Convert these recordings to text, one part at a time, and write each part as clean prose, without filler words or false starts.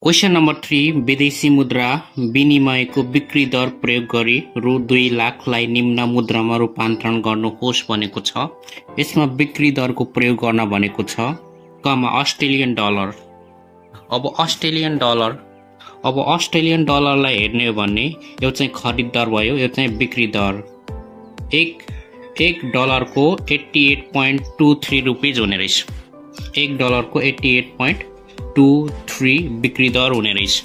Question number 3 विदेशी मुद्रा विनिमयको बिक्री दर प्रयोग गरी रु 2 लाखलाई निम्न मुद्रामा रूपान्तरण गर्नुहोस् भनेको छ। यसमा बिक्री दरको प्रयोग गर्न भनेको छ अस्ट्रेलियन डलर। अब अस्ट्रेलियन डलरलाई हेर्ने हो भने यो चाहिँ खरिद दर भयो, यो चाहिँ बिक्री दर। एक डलरको 88.23 रुपीज हुने रहेछ। 1 डलरको 88.23 बिक्री दर हुने रहेछ।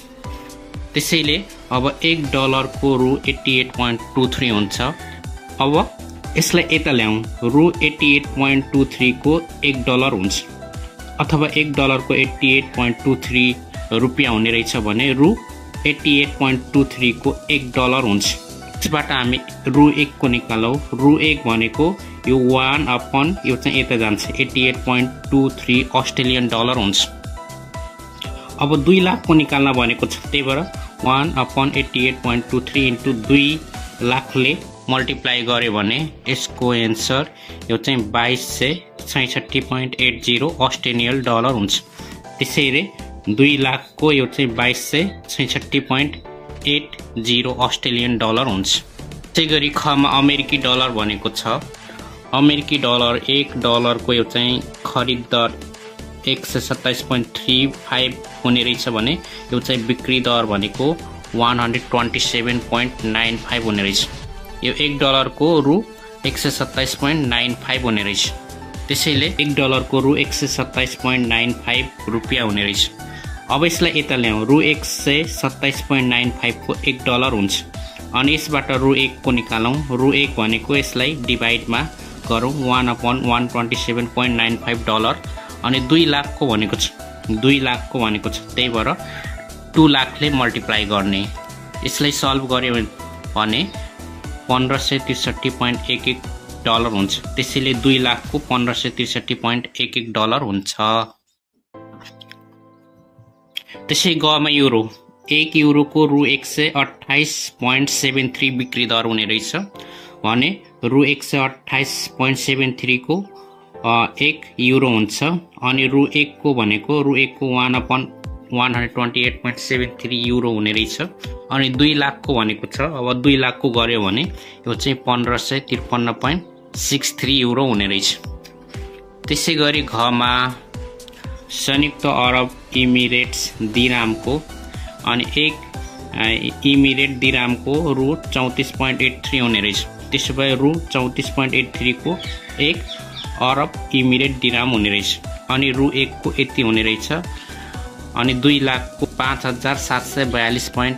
त्यसैले अब 1 डलरको रु 88.23 हुन्छ। अब यसलाई यता ल्याउँ, रु 88.23 को 1 डलर हुन्छ, अथवा 1 डलरको 88.23 रुपियाँ हुने रहेछ भने रु 88.23 को 1 डलर हुन्छ। त्यसबाट हामी रु 1 को निकालौँ। रु 1 भनेको यो 1 अपन यो चाहिँ यता जान्छ, 88.23 अस्ट्रेलियन डलर हुन्छ। अब 2 लाख को निकाल्न भनेको छ, त्यही भएर 1 अपन 88.23 इन्टु 2 लाखले मल्टिप्लाई गर्यो भने यसको एन्सर यो चाहिँ 2266.80 अस्ट्रेलियन डलर हुन्छ। त्यसैले 2 लाखको यो चाहिँ 2266.80 अस्ट्रेलियन डलर हुन्छ। त्यसैगरी खमा अमेरिकी डलर भनेको छ। अमेरिकी डलर 1 डलरको यो चाहिँ खरिद दर 127.35 हुने रहेछ भने यो चाहिँ बिक्री दर भनेको 127.95 हुने रहेछ। यो 1 डलरको रु 127.95 हुने रहेछ। त्यसैले 1 डलरको रु 127.95 रुपियाँ हुने रहेछ। अब यसलाई यता ल्याउँ, रु 127.95 को 1 डलर हुन्छ। अनि यसबाट रु 1 को निकालौँ। रु 1 भनेको यसलाई डिभाइडमा गरौँ, 1 अपन 127.95 डलर। अनि 2 लाखको भनेको छ, 2 लाखको भनेको छ, त्यही भएर 2 लाखले मल्टिप्लाई गर्ने। यसलाई सल्भ गर्यो भने 1563.11 डलर हुन्छ। त्यसैले 2 लाखको 1563.11 डलर हुन्छ। त्यसै गमा युरो, 1 युरोको रु 128.73 बिक्री दर हुने रहेछ भने रु 128.73 को 1 युरो हुन्छ। अनि रु 1 को भनेको रु 1 को 1 अपन 128.73 युरो हुने रहेछ। अनि 2 लाखको भनेको छ, अब 2 लाखको गर्यो भने यो चाहिँ 1553.63 युरो हुने रहेछ। त्यसै गरी घमा संयुक्त अरब इमिरेट्स दिरामको, अनि 1 इमिरेट दिरामको रु 34.83 हुने रहेछ। त्यसो भए रु 34.83 को 1 अरब इमिरेट दिराम हुने रहेछ। अनि रु 1 को यति हुने रहेछ। अनि 2 लाखको 5742.1